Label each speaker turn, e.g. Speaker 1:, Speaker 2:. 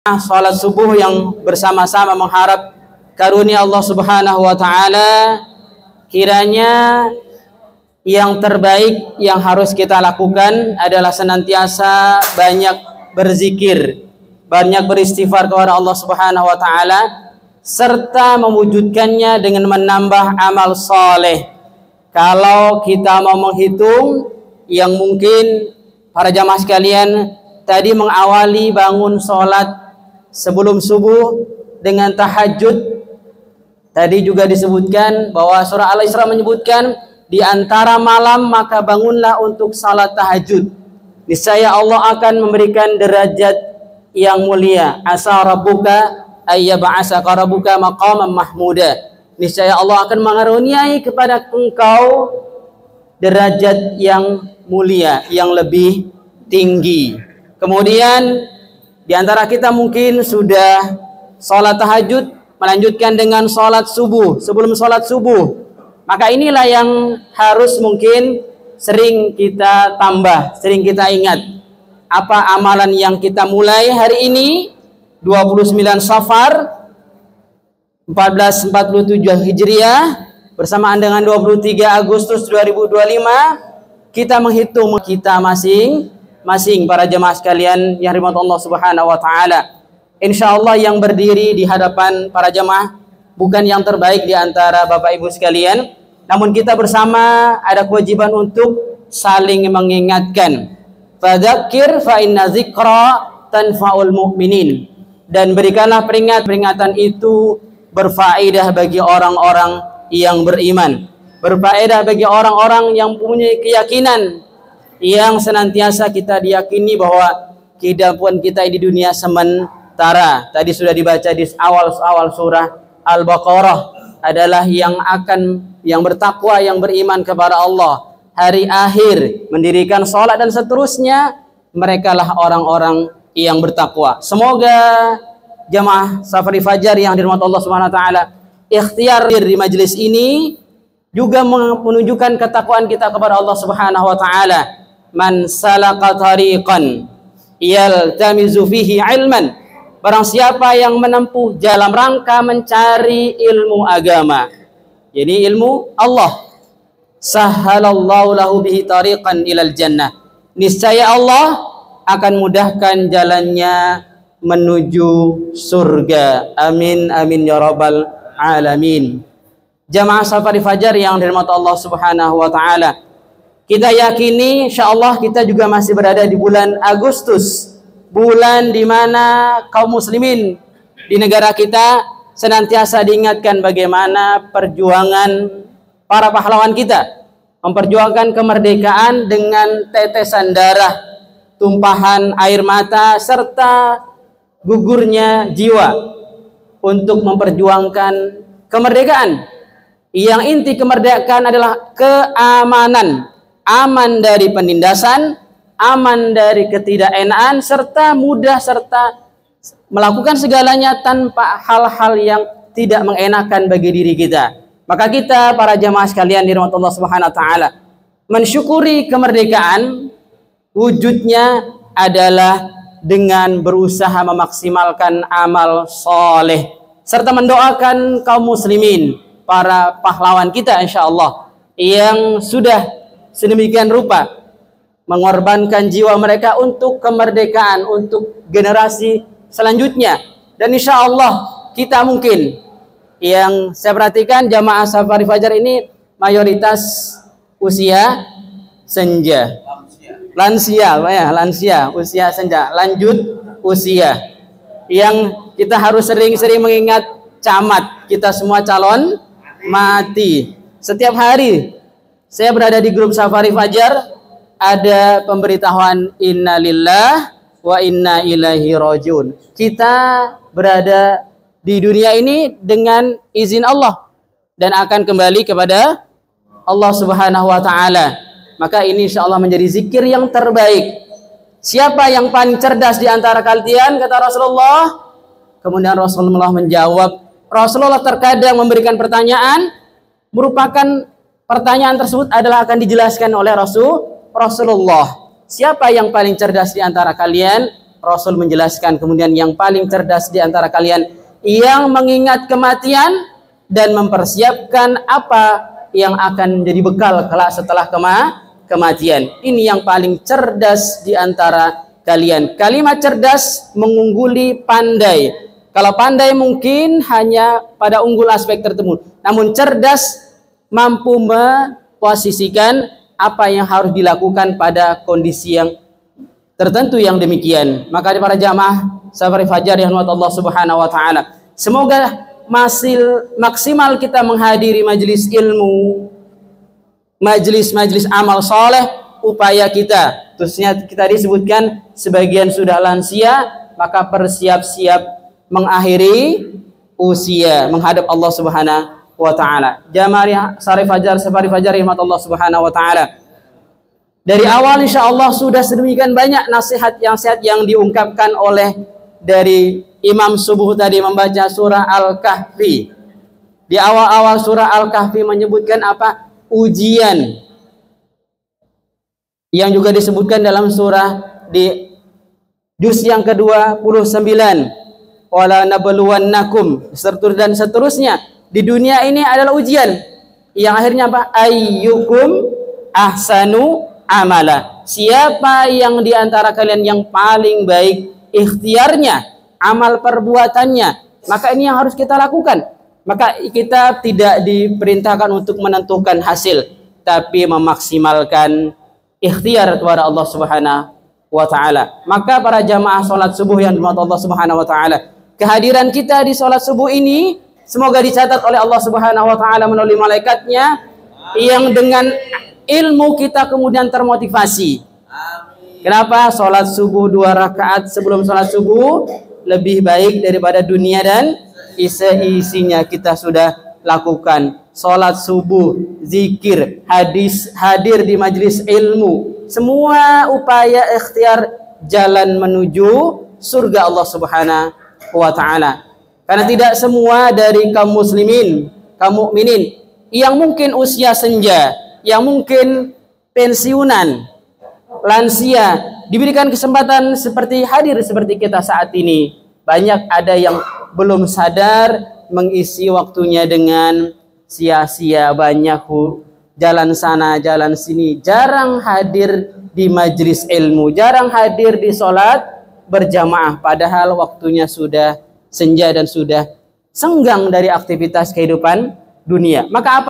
Speaker 1: Salat subuh yang bersama-sama mengharap karunia Allah Subhanahu wa taala, kiranya yang terbaik yang harus kita lakukan adalah senantiasa banyak berzikir, banyak beristighfar kepada Allah Subhanahu wa taala, serta mewujudkannya dengan menambah amal soleh. Kalau kita mau menghitung, yang mungkin para jamaah sekalian tadi mengawali bangun sholat sebelum subuh dengan tahajud. Tadi juga disebutkan bahwa surah Al-Isra menyebutkan di antara malam maka bangunlah untuk salat tahajud. Niscaya Allah akan memberikan derajat yang mulia. Asa rabbuka ayyab'asaka rabbuka maqaman mahmuda. Niscaya Allah akan mengaruniai kepada engkau derajat yang mulia, yang lebih tinggi. Kemudian di antara kita mungkin sudah sholat tahajud, melanjutkan dengan sholat subuh. Sebelum sholat subuh, maka inilah yang harus mungkin sering kita tambah, sering kita ingat. Apa amalan yang kita mulai hari ini 29 Safar 1447 Hijriah bersamaan dengan 23 Agustus 2025, kita menghitung kita masing-masing para jemaah sekalian yang dirahmati Allah Subhanahu wa taala. Insyaallah yang berdiri di hadapan para jemaah bukan yang terbaik di antara Bapak Ibu sekalian, namun kita bersama ada kewajiban untuk saling mengingatkan. Fadzakir fa inna dzikra tanfa'ul mu'minin. Dan berikanlah peringatan itu berfaedah bagi orang-orang yang beriman, berfaedah bagi orang-orang yang punya keyakinan, yang senantiasa kita diyakini bahwa kehidupan kita di dunia sementara. Tadi sudah dibaca di awal surah Al-Baqarah adalah yang bertakwa, yang beriman kepada Allah, hari akhir, mendirikan sholat dan seterusnya, merekalah orang-orang yang bertakwa. Semoga jamaah Safari Fajar yang dirahmati Allah Subhanahu wa taala, ikhtiar di majelis ini juga menunjukkan ketakwaan kita kepada Allah Subhanahu wa taala. Man salaka tariqan yaltamizu fihi ilman, barang siapa yang menempuh dalam rangka mencari ilmu agama, jadi ilmu Allah, sahhalallahu lahu bihi tariqan ilal jannah, niscaya Allah akan mudahkan jalannya menuju surga. Amin amin ya rabbal alamin. Jamaah Safari Fajar yang dirahmati Allah Subhanahu wa taala, kita yakini insyaallah kita juga masih berada di bulan Agustus, bulan di mana kaum muslimin di negara kita senantiasa diingatkan bagaimana perjuangan para pahlawan kita memperjuangkan kemerdekaan dengan tetesan darah, tumpahan air mata, serta gugurnya jiwa untuk memperjuangkan kemerdekaan. Yang inti kemerdekaan adalah keamanan, aman dari penindasan, aman dari ketidakenaan, serta mudah serta melakukan segalanya tanpa hal-hal yang tidak mengenakan bagi diri kita. Maka kita para jamaah sekalian dirahmati Allah Subhanahu wa taala mensyukuri kemerdekaan, wujudnya adalah dengan berusaha memaksimalkan amal soleh serta mendoakan kaum muslimin, para pahlawan kita insyaallah yang sudah sedemikian rupa mengorbankan jiwa mereka untuk kemerdekaan, untuk generasi selanjutnya. Dan insyaallah kita mungkin yang saya perhatikan jamaah Safari Fajar ini mayoritas usia senja, lansia, usia senja, lanjut usia, yang kita harus sering-sering mengingat camat kita semua calon mati. Setiap hari saya berada di grup Safari Fajar, ada pemberitahuan innalillah wa inna ilaihi rajiun. Kita berada di dunia ini dengan izin Allah dan akan kembali kepada Allah Subhanahu wa taala. Maka ini insyaallah menjadi zikir yang terbaik. Siapa yang paling cerdas di antara kalian, kata Rasulullah. Kemudian Rasulullah menjawab. Rasulullah terkadang memberikan pertanyaan, merupakan pertanyaan tersebut adalah akan dijelaskan oleh Rasulullah. Siapa yang paling cerdas di antara kalian? Rasul menjelaskan, kemudian yang paling cerdas di antara kalian yang mengingat kematian dan mempersiapkan apa yang akan menjadi bekal kelak setelah kematian. Ini yang paling cerdas di antara kalian. Kalimat cerdas mengungguli pandai. Kalau pandai mungkin hanya pada unggul aspek tertentu, namun cerdas mampu memposisikan apa yang harus dilakukan pada kondisi yang tertentu yang demikian. Maka para jamaah sahabat fajar yang rahmat Allah Subhanahu wa taala, semoga maksimal kita menghadiri majelis ilmu, majelis amal soleh, upaya kita. Terusnya kita disebutkan sebagian sudah lansia, maka bersiap-siap mengakhiri usia menghadap Allah Subhanahu wa taala. Jamaah sare fajar safari fajar rahmat Allah Subhanahu wa taala. Dari awal insyaallah sudah sedemikian banyak nasihat yang sehat yang diungkapkan oleh dari Imam Subuh tadi membaca surah Al-Kahfi. Di awal-awal surah Al-Kahfi menyebutkan apa? Ujian. Yang juga disebutkan dalam surah di juz yang ke-29. Wala nabluwannakum dan seterusnya. Di dunia ini adalah ujian yang akhirnya apa? Ayyukum ahsanu amala. Siapa yang di antara kalian yang paling baik ikhtiarnya, amal perbuatannya, maka ini yang harus kita lakukan. Maka kita tidak diperintahkan untuk menentukan hasil, tapi memaksimalkan ikhtiar kepada Allah Subhanahu wa taala. Maka para jamaah salat subuh yang dirahmati Allah Subhanahu wa taala, kehadiran kita di salat subuh ini semoga dicatat oleh Allah Subhanahu wa taala melalui malaikatnya, yang dengan ilmu kita kemudian termotivasi. Kenapa? Salat subuh 2 rakaat sebelum salat subuh lebih baik daripada dunia dan isi-isinya kita sudah lakukan. Salat subuh, zikir, hadir di majelis ilmu, semua upaya ikhtiar jalan menuju surga Allah Subhanahu wa taala. Karena tidak semua dari kaum muslimin, kaum mukminin yang mungkin usia senja, yang mungkin pensiunan, lansia, diberikan kesempatan seperti hadir seperti kita saat ini. Banyak ada yang belum sadar mengisi waktunya dengan sia-sia, banyak jalan sana jalan sini, jarang hadir di majelis ilmu, jarang hadir di sholat berjamaah, padahal waktunya sudah senja dan sudah senggang dari aktivitas kehidupan dunia. Maka apa